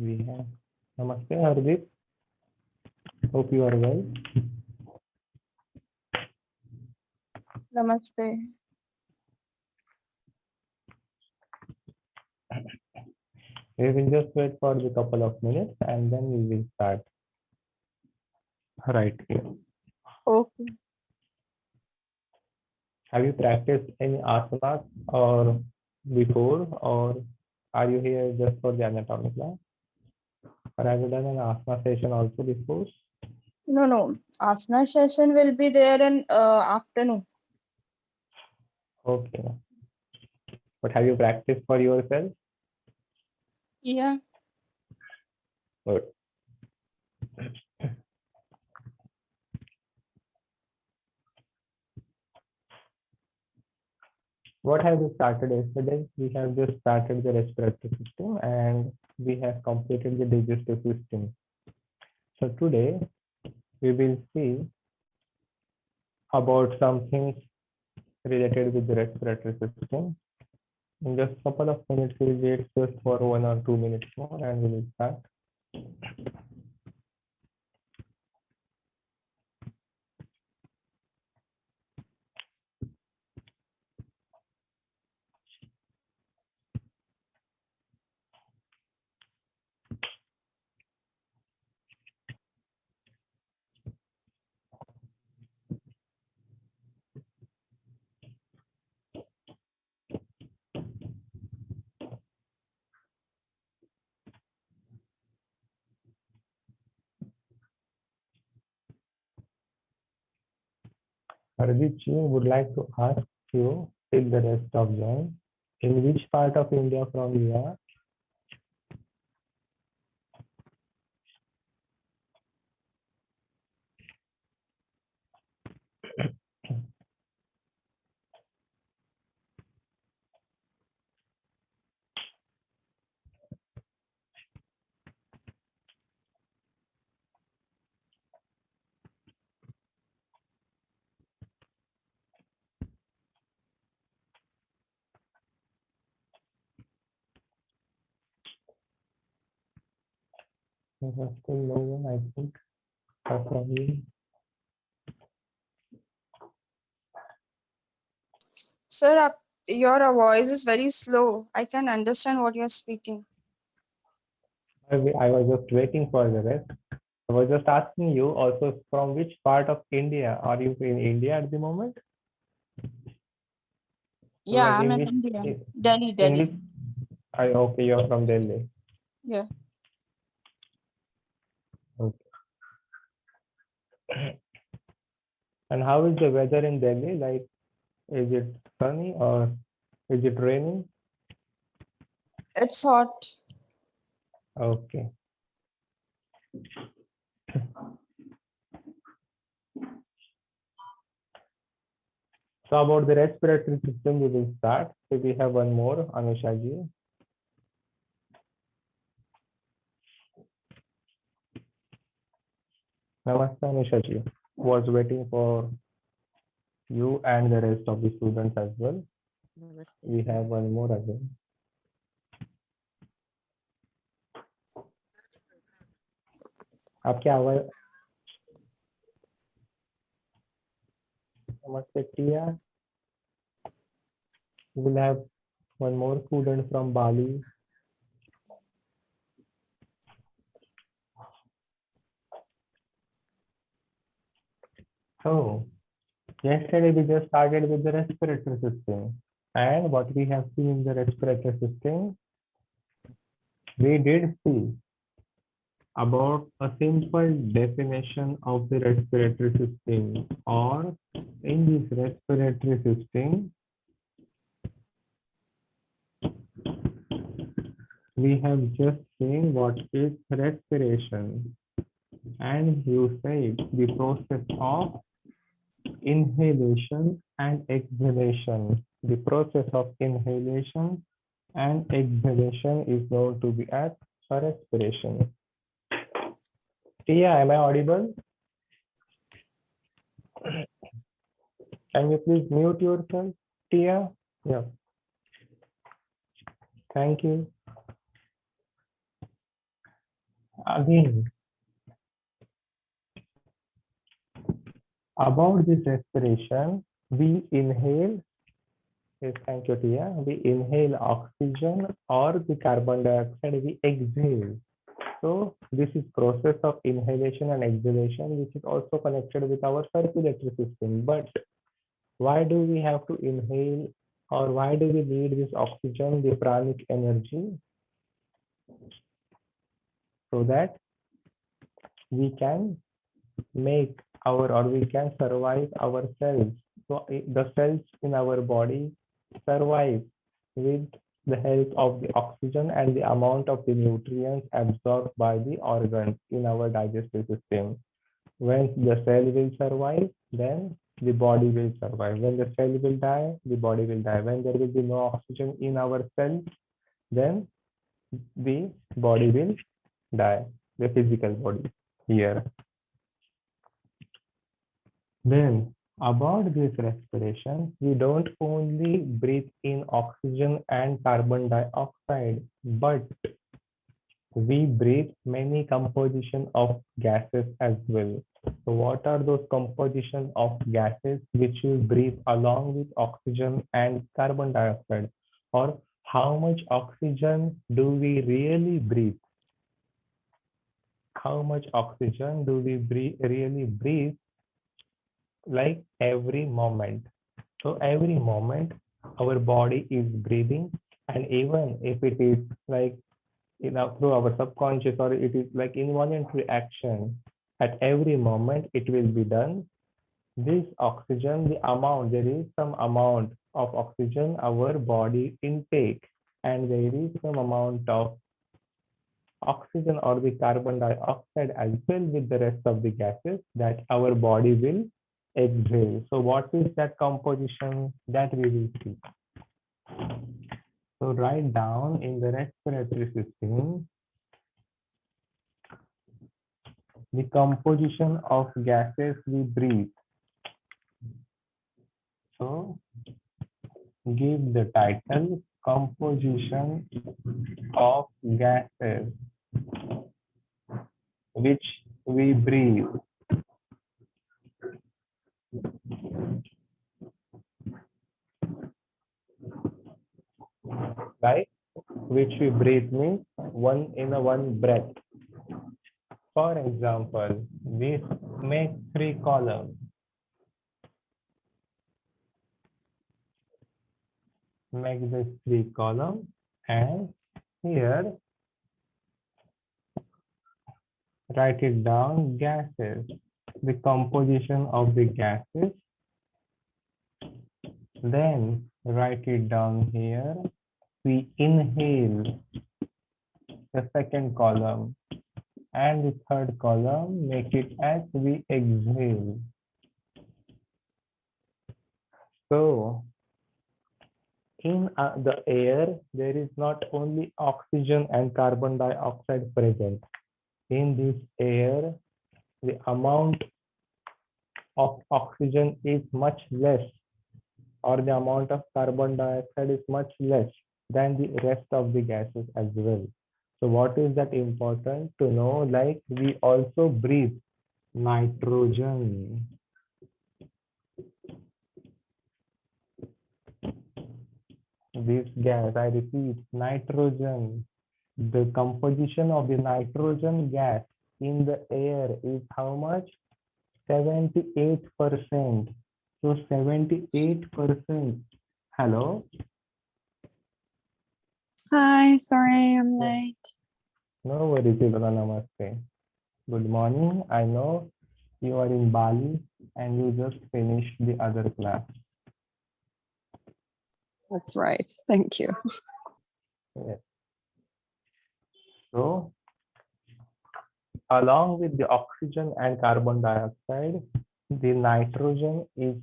We have Namaste, Hardeep. Hope you are well. Namaste. We will just wait for the couple of minutes and then we will start right here. Okay. Have you practiced any asanas or before, or are you here just for the anatomy class? Or have you done an asana session also before? No. Asana session will be there in afternoon. Okay. But have you practiced for yourself? Yeah. Good. What have we started yesterday? We have just started the respiratory system and we have completed the digestive system. So today we will see about some things related with the respiratory system. In just a couple of minutes, we'll wait just for 1 or 2 minutes more and we will start. Hardeep ji would like to ask you till the rest of them, in which part of India from you are? Still no one, I think. From you. Sir, your voice is very slow. I can understand what you're speaking. I was just waiting for the rest. I was just asking you also from which part of India are you in India at the moment? Yeah, Like I'm in in which India. in Delhi. which okay, you're from Delhi. Yeah. Okay. And how is the weather in Delhi? Like, is it sunny or is it raining? It's hot. Okay. So about the respiratory system, we will start. So we have one more, Anusha ji. Namaste, Anusha ji. Was waiting for you and the rest of the students as well. Namaste, We sir. have one more again. आपकी आवाज Namaste, Tia. We will have one more student from Bali. So yesterday we just started with the respiratory system, and what we have seen in the respiratory system, we did see about a simple definition of the respiratory system, or in this respiratory system we have just seen what is respiration, and you said the process of inhalation and exhalation. The process of inhalation and exhalation is known to be as respiration. Tia, am I audible? Can you please mute yourself, Tia? Yeah. Thank you. Again, about this respiration, we inhale, yes, thank you, Tia. We inhale oxygen or the carbon dioxide, we exhale. So this is process of inhalation and exhalation, which is also connected with our circulatory system. But why do we have to inhale, or why do we need this oxygen, the pranic energy? So that we can make our, or we can survive ourselves. So the cells in our body survive with the help of the oxygen and the amount of the nutrients absorbed by the organs in our digestive system. When the cell will survive, then the body will survive. When the cell will die, the body will die. When there will be no oxygen in our cells, then the body will die, the physical body here. Then about this respiration, we don't only breathe in oxygen and carbon dioxide, but we breathe many composition of gases as well. So what are those composition of gases which we breathe along with oxygen and carbon dioxide? Or how much oxygen do we really breathe? How much oxygen do we really breathe, like every moment? So every moment our body is breathing, and even if it is like, through our subconscious, or it is like involuntary action, at every moment it will be done. This oxygen, the amount, there is some amount of oxygen our body intake, and there is some amount of oxygen or the carbon dioxide as well with the rest of the gases that our body will exhale. So what is that composition that we will see? So write down in the respiratory system the composition of gases we breathe. So give the title composition of gases which we breathe. Right? Which we breathe means one in a one breath. For example, this makes 3 columns. Make this 3 columns, and here write it down, gases, the composition of the gases. Then write it down here, we inhale, the second column, and the third column make it as we exhale. So in the air, there is not only oxygen and carbon dioxide present. In this air, the amount of oxygen is much less, or the amount of carbon dioxide is much less than the rest of the gases as well. So what is that important to know? Like, we also breathe nitrogen. This gas, I repeat, nitrogen. The composition of the nitrogen gas in the air is how much? 78%. So 78%. Hello? Hi, sorry, I'm late. No worries, Ivana, namaste. Good morning. I know you are in Bali and you just finished the other class. That's right. Thank you. Yes. So, along with the oxygen and carbon dioxide, the nitrogen is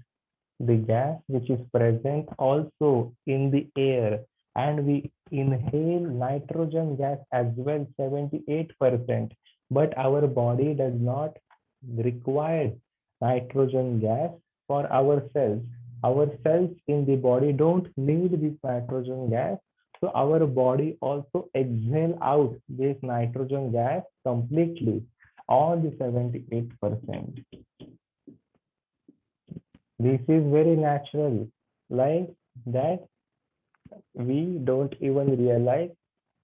the gas which is present also in the air, and we inhale nitrogen gas as well, 78%, but our body does not require nitrogen gas for our cells. Our cells in the body don't need this nitrogen gas So our body also exhale out this nitrogen gas completely on the 78%. This is very natural, like that we don't even realize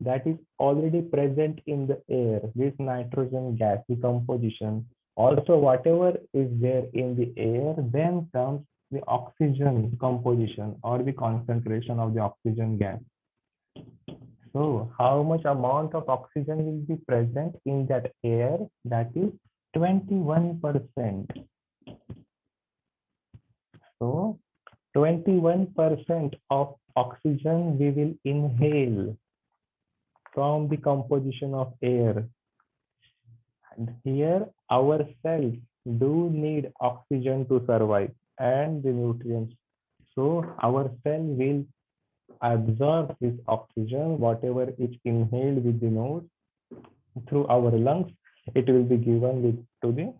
that is already present in the air, this nitrogen gas, the composition. Also, whatever is there in the air, then comes the oxygen composition or the concentration of the oxygen gas. So how much amount of oxygen will be present in that air? That is 21%. So 21% of oxygen we will inhale from the composition of air. And here our cells do need oxygen to survive and the nutrients. So our cell will absorb this oxygen, whatever is inhaled with the nose through our lungs, it will be given to the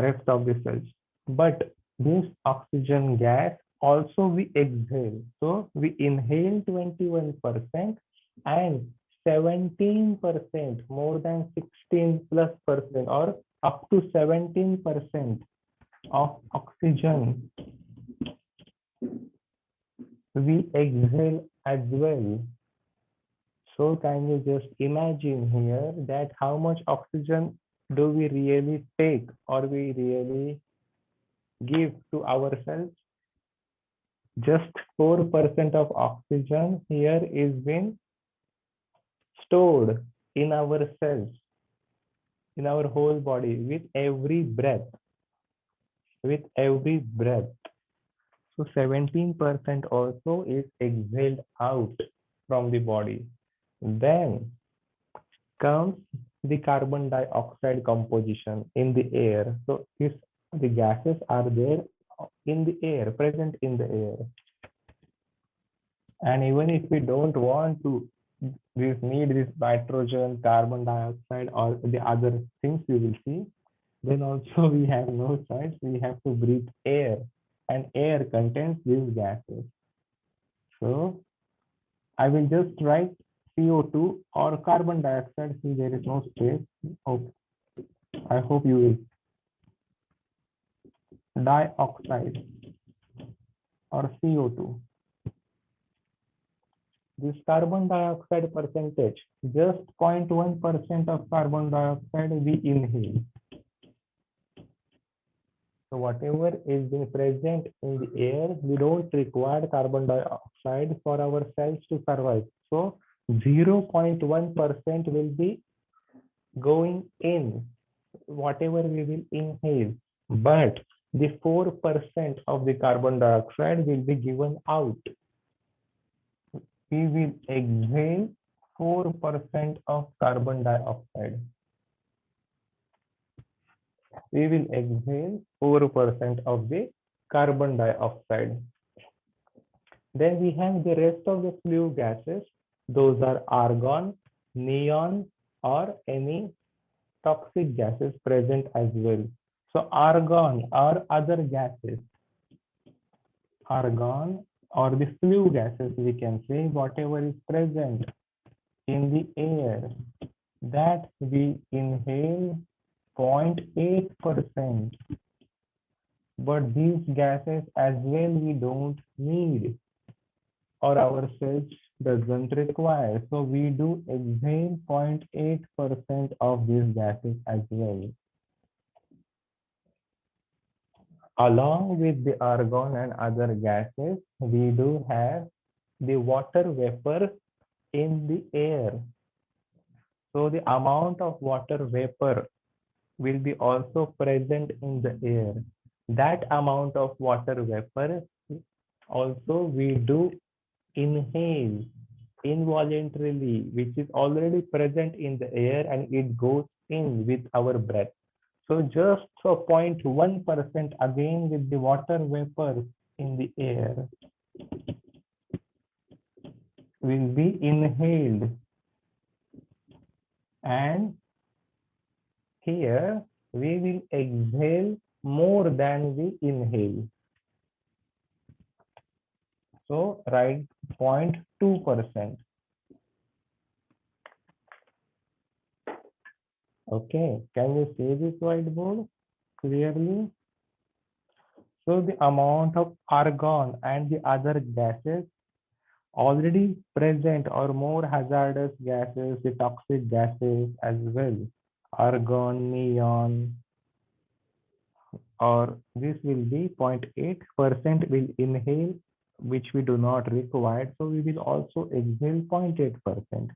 rest of the cells. But this oxygen gas also we exhale. So we inhale 21% and 17%, more than 16 plus percent or up to 17% of oxygen we exhale as well. So can you just imagine here that how much oxygen do we really take or we really give to ourselves? Just 4% of oxygen here is being stored in our cells, in our whole body with every breath, with every breath. So 17% also is exhaled out from the body. Then comes the carbon dioxide composition in the air. So if the gases are there in the air, present in the air. And even if we don't want to need this nitrogen, carbon dioxide, or the other things we will see, then also we have no choice. We have to breathe air, and air contains these gases. So I will just write CO2 or carbon dioxide. See, there is no space. Okay. I hope you will. Dioxide or CO2. This carbon dioxide percentage, just 0.1% of carbon dioxide we inhale. So whatever is being present in the air, we don't require carbon dioxide for our cells to survive. So 0.1% will be going in, whatever we will inhale. But the 4% of the carbon dioxide will be given out. We will exhale 4% of carbon dioxide. We will exhale 4% of the carbon dioxide. Then we have the rest of the flue gases. Those are argon, neon, or any toxic gases present as well. So argon or other gases, argon or the flue gases, we can say whatever is present in the air, that we inhale 0.8%. But these gases as well we don't need or our cells doesn't require. So we do exhale 0.8% of these gases as well. Along with the argon and other gases, we do have the water vapor in the air. So the amount of water vapor will be also present in the air. That amount of water vapor also we do inhale involuntarily, which is already present in the air and it goes in with our breath. So just 0.1% again with the water vapor in the air will be inhaled. And here we will exhale more than we inhale. So write 0.2%. Okay, can you see this whiteboard clearly? So the amount of argon and the other gases already present or more hazardous gases, the toxic gases as well, argon, neon, or this will be 0.8% will inhale, which we do not require. So we will also exhale 0.8%.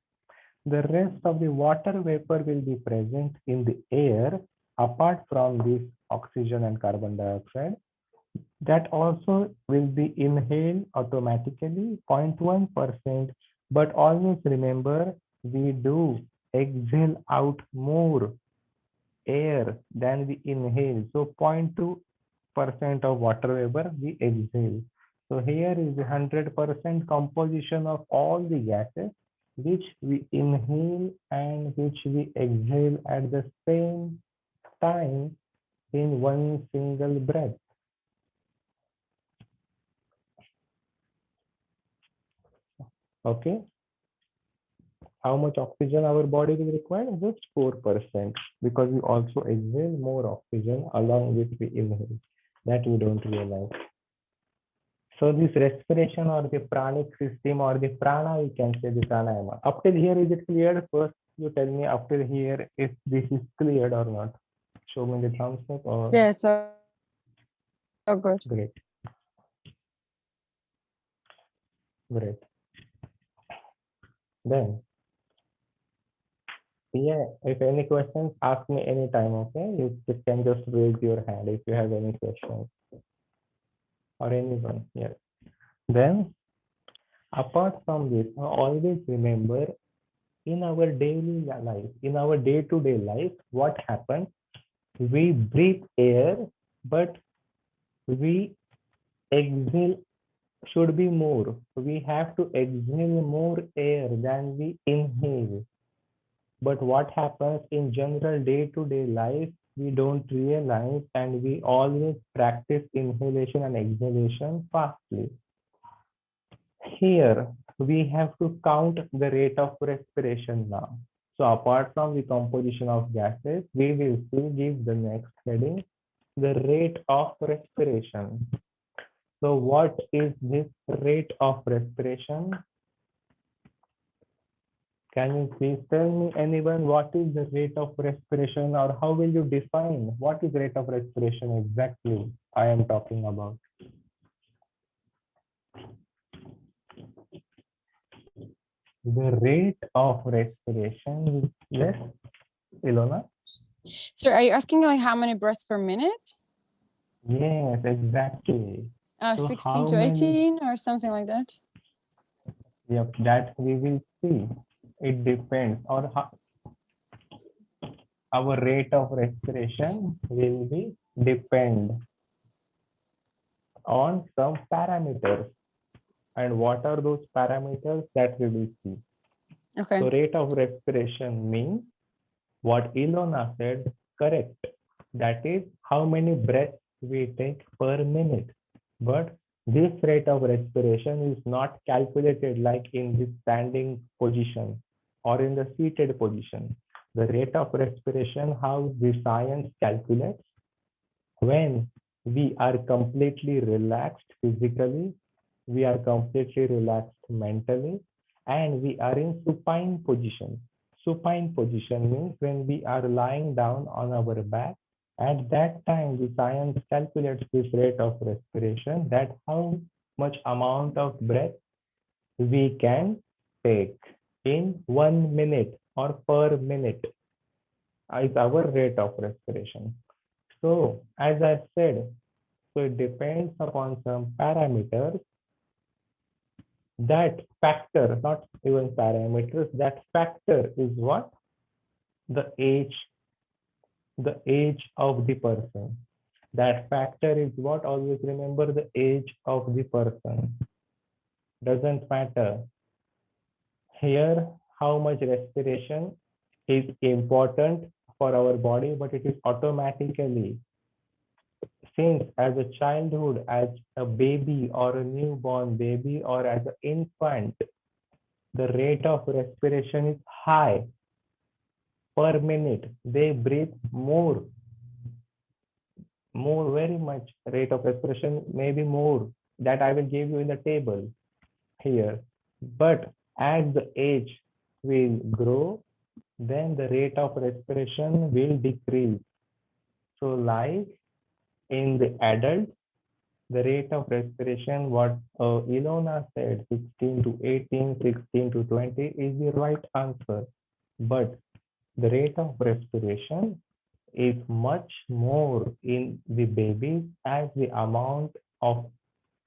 The rest of the water vapor will be present in the air apart from this oxygen and carbon dioxide. That also will be inhaled automatically 0.1%, but always remember we do exhale out more air than we inhale. So 0.2% of water vapor we exhale. So here is the 100% composition of all the gases which we inhale and which we exhale at the same time in one single breath. Okay. How much oxygen our body will require? Just 4%, because we also exhale more oxygen along with the inhale. That we don't realize. So this respiration or the pranic system or the prana, we can say the pranayama. Up till here, is it clear? First, you tell me up till here if this is cleared or not. Show me the thumbs up or Yeah, so good. great. Great. Then, yeah, if any questions, ask me anytime, okay? You can just raise your hand if you have any questions. Or anyone, yes. Then, apart from this, always remember in our daily life, in our day-to-day life, what happens? We breathe air, but we exhale should be more. We have to exhale more air than we inhale. But what happens in general day-to-day life, we don't realize and we always practice inhalation and exhalation fastly. Here, we have to count the rate of respiration now. So apart from the composition of gases, we will still give the next heading, the rate of respiration. So what is this rate of respiration? Can you please tell me, anyone, what is the rate of respiration, or how will you define what is rate of respiration exactly I am talking about? The rate of respiration, yes, Ilona? So are you asking like how many breaths per minute? Yes, exactly. So 16 how to many? 18 or something like that? Yep, that we will see. It depends on how our rate of respiration will be depend on some parameters. And what are those parameters that we will see? Okay. So rate of respiration means what Ilona said, correct. That is how many breaths we take per minute. But this rate of respiration is not calculated like in the standing position or in the seated position. The rate of respiration, how the science calculates, when we are completely relaxed physically, we are completely relaxed mentally, and we are in supine position. Supine position means when we are lying down on our back. At that time, the science calculates this rate of respiration, that how much amount of breath we can take in 1 minute or per minute is our rate of respiration. So, as I said, so it depends upon some parameters. That factor, not even parameters, that factor is what? The age of the person. That factor is what? Always remember the age of the person. Doesn't matter. Here, how much respiration is important for our body, but it is automatically, since as a childhood, as a baby or a newborn baby or as an infant, the rate of respiration is high. per minute. They breathe more, very much. Rate of respiration may be more. That I will give you in the table here. But as the age will grow, then the rate of respiration will decrease. So like in the adult, the rate of respiration, what Ilona said, 16 to 18, 16 to 20 is the right answer. But the rate of respiration is much more in the babies as the amount of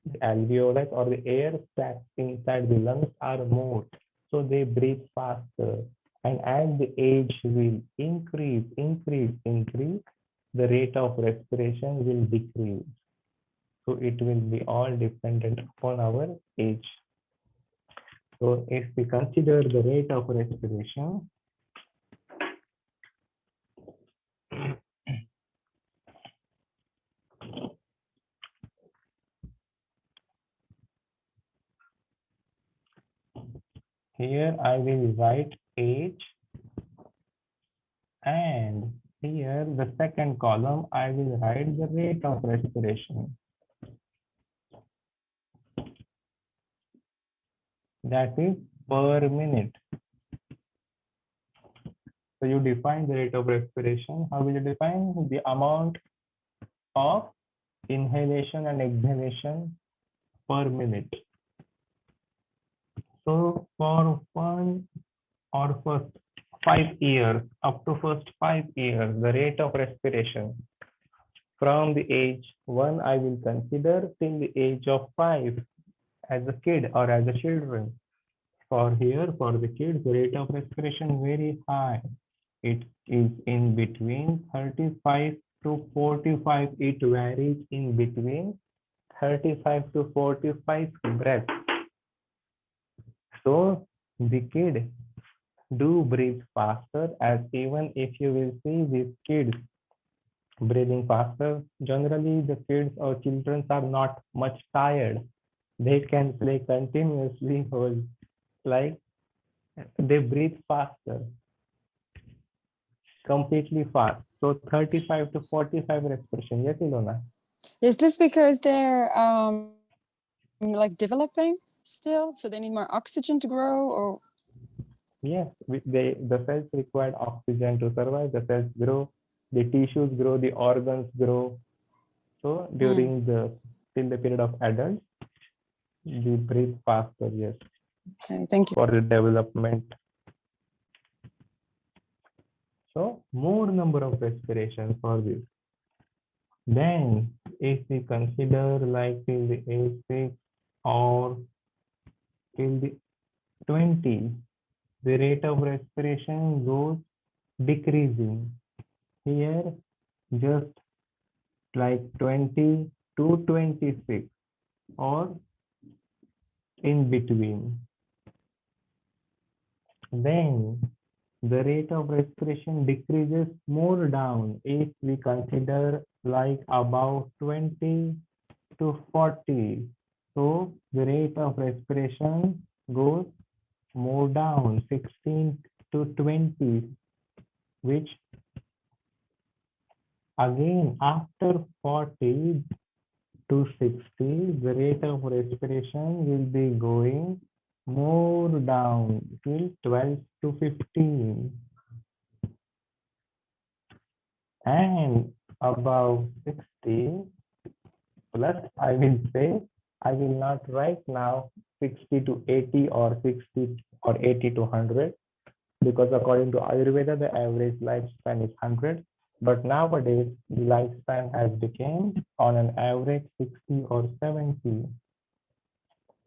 the alveoli or the air sacs inside the lungs are more. So they breathe faster. And as the age will increase, the rate of respiration will decrease. So it will be all dependent upon our age. So if we consider the rate of respiration, here I will write age, and here the second column I will write the rate of respiration. That is per minute. So you define the rate of respiration. How will you define? The amount of inhalation and exhalation per minute. So for 1 or first 5 years, up to first 5 years, the rate of respiration from the age 1 I will consider till the age of 5 as a kid or as a children. For here, for the kids, the rate of respiration very high. It is in between 35 to 45. It varies in between 35 to 45 breaths. So the kid do breathe faster, as even if you will see these kids breathing faster, generally the kids or children are not much tired. They can play continuously whole, like they breathe faster, completely fast. So 35 to 45 respiration. Yes, Ilona? Is this because they're like developing still, so they need more oxygen to grow, or Yes, the cells require oxygen to survive. The cells grow, the tissues grow, the organs grow. So during till the period of adults, we breathe faster. Yes, okay, thank you. for the development. So more number of respirations for this. Then if we consider like till the age 6 or till the 20, the rate of respiration goes decreasing. Here, just like 20 to 26 or in between. Then the rate of respiration decreases more down if we consider like about 20 to 40. So the rate of respiration goes more down, 16 to 20, which again after 40 to 60, the rate of respiration will be going more down till 12 to 15. And above 60 plus, I will say, I will not write now 60 to 80 or 60 or 80 to 100, because according to Ayurveda, the average lifespan is 100. But nowadays, the lifespan has become on an average 60 or 70.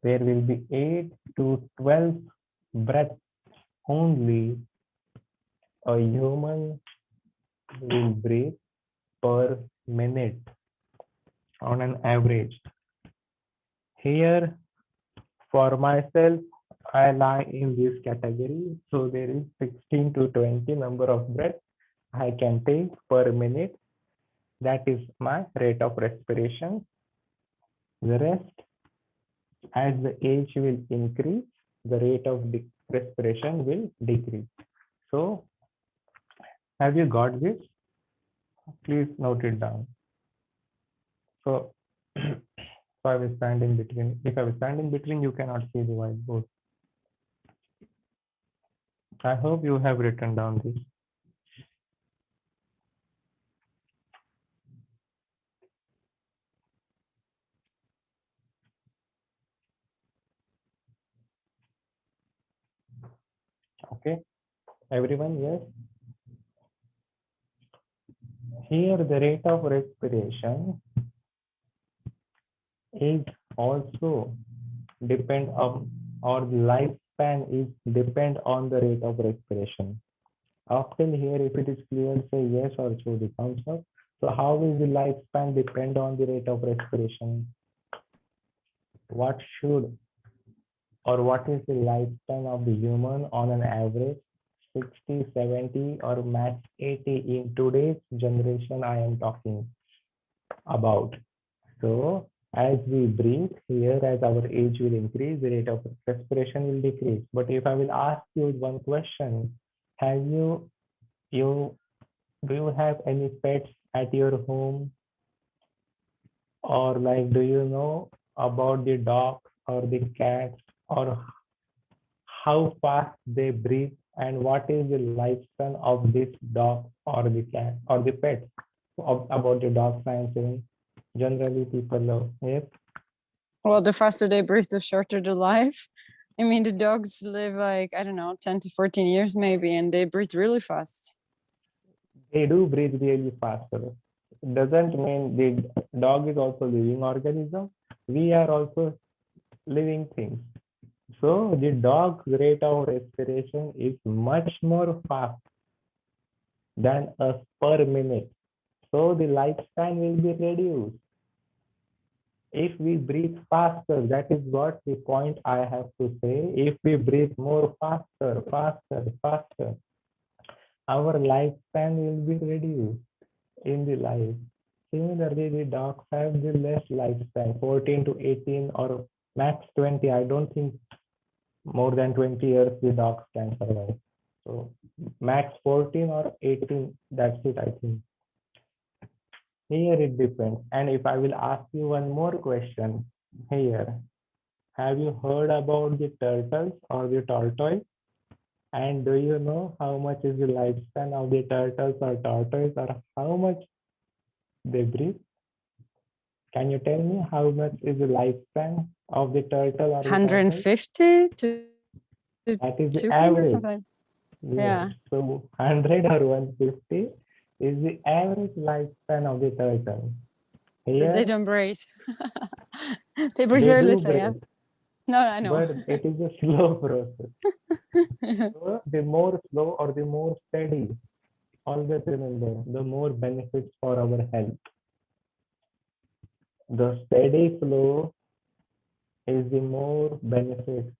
There will be 8 to 12 breaths only a human will breathe per minute on an average. Here, for myself, I lie in this category. So there is 16 to 20 number of breaths I can take per minute. That is my rate of respiration. The rest, as the age will increase, the rate of respiration will decrease. So Have you got this? Please note it down. So, so I will stand in between. If I will stand in between, you cannot see the whiteboard. I hope you have written down this. Okay, everyone, yes. Here, the rate of respiration is also depend on, or the lifespan is depend on the rate of respiration. Often here, if it is clear, say yes or show the thumbs up. So how is the lifespan depend on the rate of respiration? What should or what is the lifespan of the human on an average 60, 70 or max 80 in today's generation I am talking about. So as we breathe here, as our age will increase, the rate of respiration will decrease. But if I will ask you one question, have do you have any pets at your home, or like do you know about the dog or the cat, or how fast they breathe, and what is the lifespan of this dog or the cat or the pet? About the dog science, generally people know. Yes. Well, the faster they breathe, the shorter the life. I mean, the dogs live like, I don't know, 10 to 14 years maybe, and they breathe really fast. They do breathe really faster. It doesn't mean the dog is also living organism. We are also living things. So the dog's rate of respiration is much more fast than us per minute. So the lifespan will be reduced. If we breathe faster, that is what the point I have to say. If we breathe more faster, our lifespan will be reduced in the life. Similarly, the dogs have the less lifespan, 14 to 18 or max 20. I don't think more than 20 years the dogs can survive. So max 14 or 18, that's it, I think. Here it depends. And if I will ask you one more question here, have you heard about the turtles or the tortoise? And do you know how much is the lifespan of the turtles or tortoise, or how much they breathe? Can you tell me how much is the lifespan of the turtle or the tortoise? 150 to That is the 200 average. something. Yeah. So 100 or 150 is the average lifespan of the turtle. So Here, they don't breathe. They breathe they very do little, yeah. breathe, No, I know. but it is a slow process. So the more slow or the more steady, always remember, the more benefits for our health. The steady flow is the more benefit.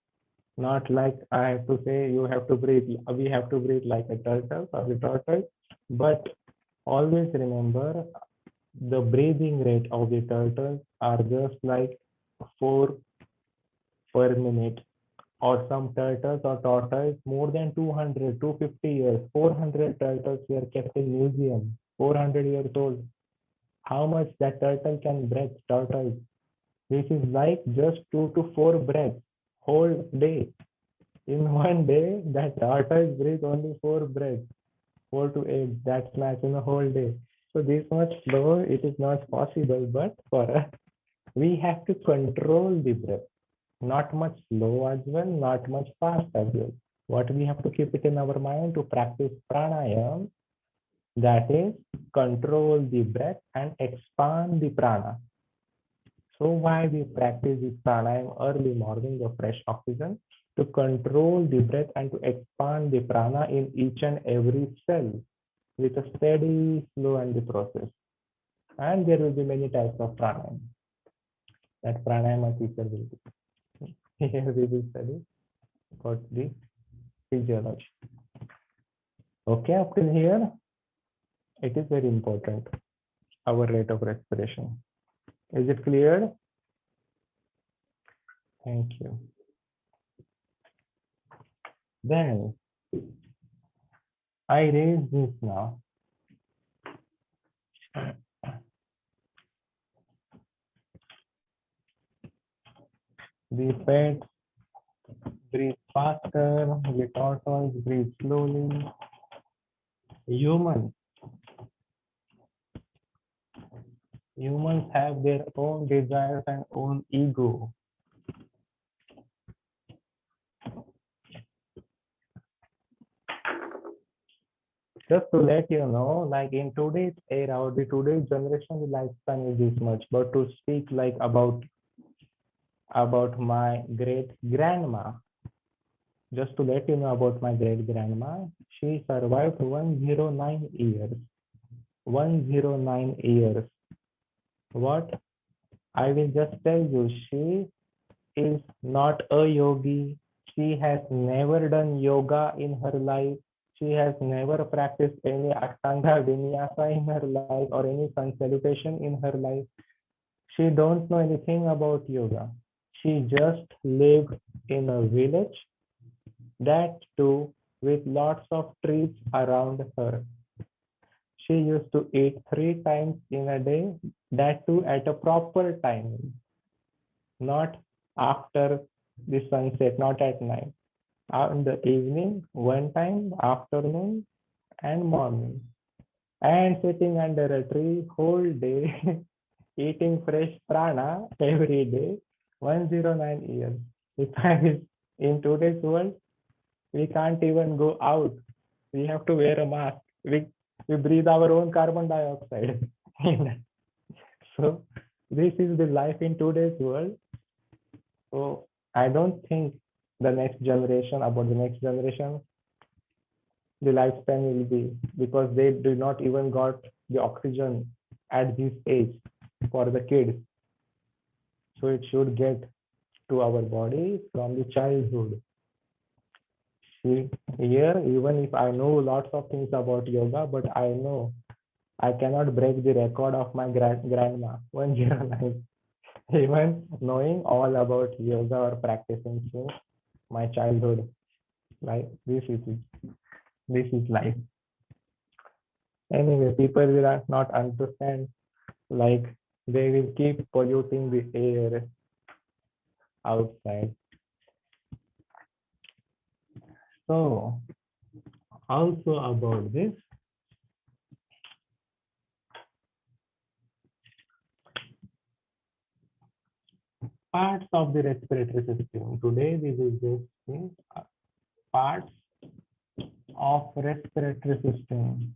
Not like I have to say you have to breathe, we have to breathe like a turtle or the tortoise, but always remember the breathing rate of the turtles are just like 4 per minute, or some turtles or tortoise more than 200, 250 years, 400 turtles were kept in museum, 400 years old. How much that turtle can breathe, tortoise? This is like just 2 to 4 breaths whole day. In one day, that tortoise breathes only 4 breaths, 4 to 8. That's much in a whole day. So this much slow, it is not possible. But for us, we have to control the breath. Not much slow as well, not much fast as well. What we have to keep it in our mind to practice pranayam, that is control the breath and expand the prana. So why we practice this pranayam early morning, the fresh oxygen, to control the breath and to expand the prana in each and every cell with a steady flow and the process. And there will be many types of pranayam. That pranayama teacher will do. Here we will study about the physiology. Okay, up till here, it is very important, our rate of respiration. Is it clear? Thank you. Then I raise this now. The pet breathe faster, the tortoise breathe slowly. Humans have their own desires and own ego. Just to let you know, like in today's era or the today's generation, the lifespan is this much. But to speak like about my great grandma, just to let you know about my great grandma, she survived 109 years. 109 years. What? I will just tell you, she is not a yogi. She has never done yoga in her life. She has never practiced any Ashtanga Vinyasa in her life or any sun salutation in her life. She don't know anything about yoga. She just lived in a village, that too with lots of trees around her. She used to eat 3 times in a day, that too at a proper time, not after the sunset, not at night. In the evening, one time, afternoon, and morning. And sitting under a tree whole day, eating fresh prana every day, 109 years. If I in today's world, we can't even go out. We have to wear a mask. We breathe our own carbon dioxide. So this is the life in today's world. So I don't think the next generation, the lifespan will be, because they do not even got the oxygen at this age for the kids. So it should get to our body from the childhood. See, here, even if I know lots of things about yoga, but I know I cannot break the record of my grandma, 109. Even knowing all about yoga or practicing since my childhood, like this is it. This is life. Anyway, people will not understand, like they will keep polluting the air outside. So also about this, parts of the respiratory system. Today we will just see parts of respiratory system.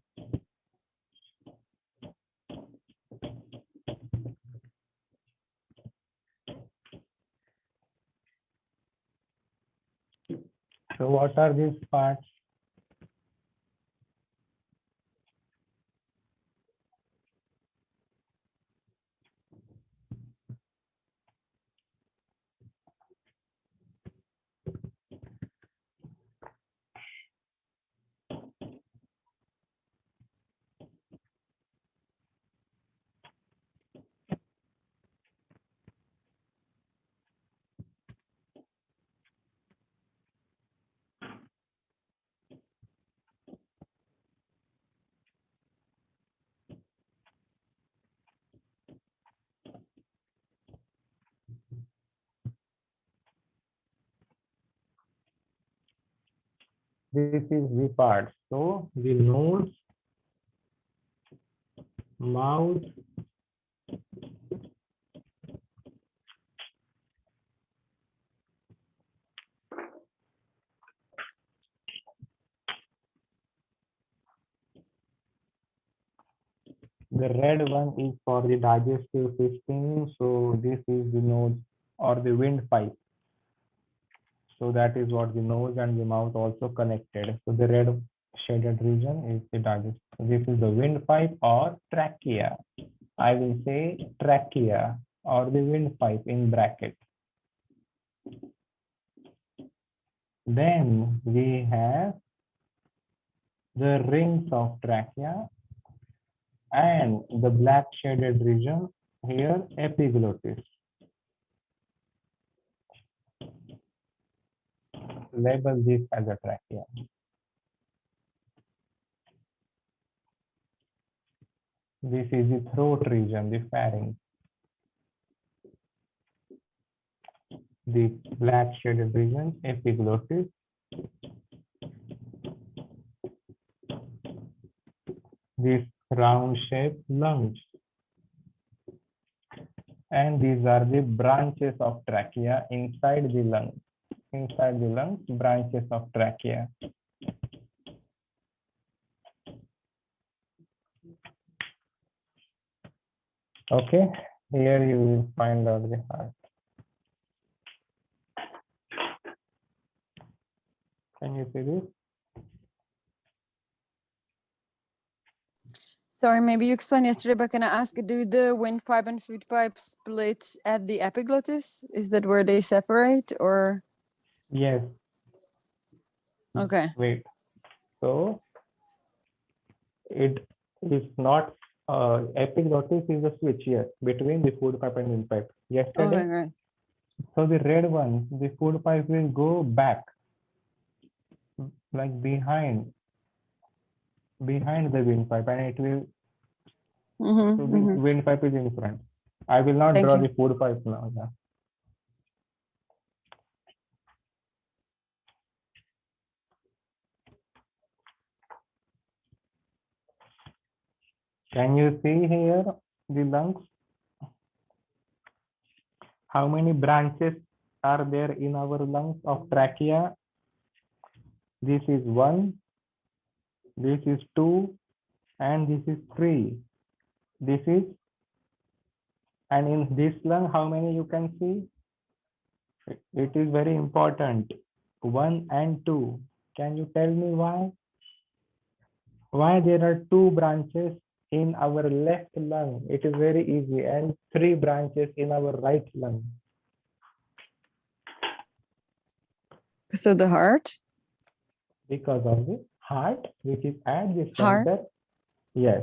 So what are these parts? This is the part. So the nose, mouth, the red one is for the digestive system. So this is the nose or the windpipe. So that is what the nose and the mouth also connected. So the red shaded region is the digestive. This is the windpipe or trachea. I will say trachea or the windpipe in bracket. Then we have the rings of trachea and the black shaded region here, epiglottis. Label this as a trachea. This is the throat region, the pharynx. The black shaded region, epiglottis. These round shaped lungs. And these are the branches of trachea inside the lungs. Inside the lungs, branches of trachea. Okay, here you will find out the heart. Can you see this? Sorry, maybe you explained yesterday, but can I ask, do the windpipe and food pipe split at the epiglottis? Is that where they separate, or? Yes. Okay. Wait. So it is not epiglottis is a switch, yes, between the food pipe and windpipe. Yesterday, Okay, great. so the red one, the food pipe will go back, like behind the windpipe, and it will. So the windpipe is in front. I will not Thank draw you. the food pipe now. Yeah. Can you see here the lungs? How many branches are there in our lungs of trachea? This is 1, this is 2, and this is 3. This is, and in this lung, how many you can see? It is very important. 1 and 2. Can you tell me why? Why there are 2 branches in our left lung? It is very easy. And 3 branches in our right lung. So the heart? Because of the heart, which is at the Heart? center. Yes,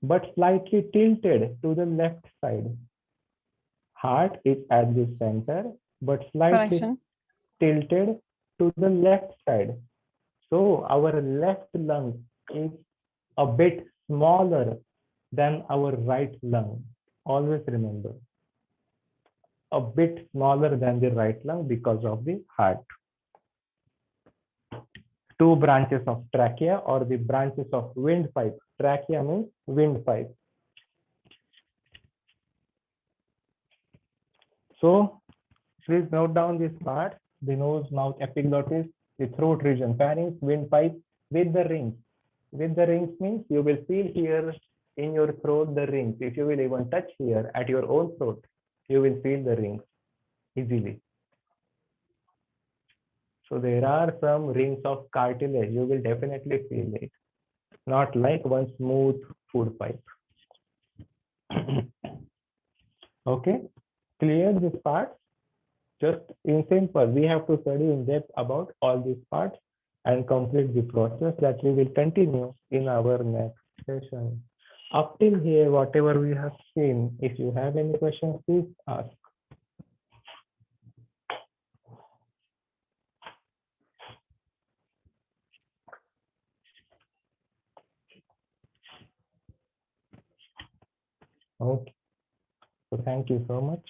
but slightly tilted to the left side. Heart is at the center, but slightly Correction. tilted to the left side. So our left lung is a bit smaller than our right lung. Always remember, a bit smaller than the right lung because of the heart. 2 branches of trachea, or the branches of windpipe. Trachea means windpipe. So please note down this part: the nose, mouth, epiglottis, the throat region, pharynx, windpipe with the rings. With the rings means you will feel here in your throat the rings. If you will even touch here at your own throat, you will feel the rings easily. So there are some rings of cartilage. You will definitely feel it. Not like one smooth food pipe. Okay, clear this part? Just in simple, we have to study in depth about all these parts and complete the process that we will continue in our next session. Up till here, whatever we have seen, if you have any questions, please ask. Okay, so thank you so much.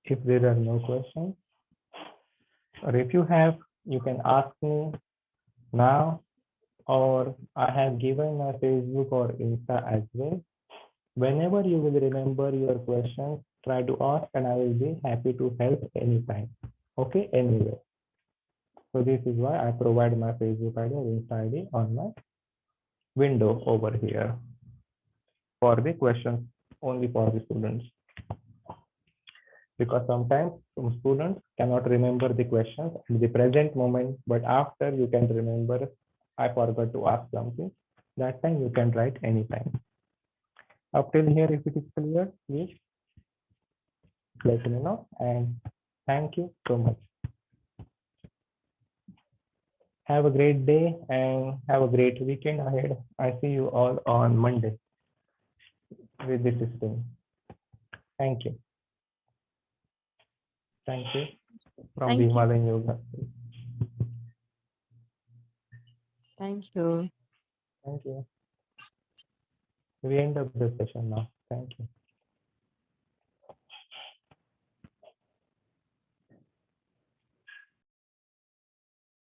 If there are no questions, or if you have, you can ask me now, or I have given my Facebook or Insta as well. Whenever you will remember your questions, try to ask, and I will be happy to help anytime. Okay, anyway. So this is why I provide my Facebook ID or Insta ID on my window over here for the questions, only for the students. Because sometimes some students cannot remember the questions at the present moment, but after you can remember, I forgot to ask something. That time you can write anytime. Up till here, if it is clear, please let me know, and thank you so much. Have a great day and have a great weekend ahead. I see you all on Monday with the system. Thank you. Thank you from Thank the you. Himalayan Yoga. Thank you. Thank you. We end up the session now. Thank you.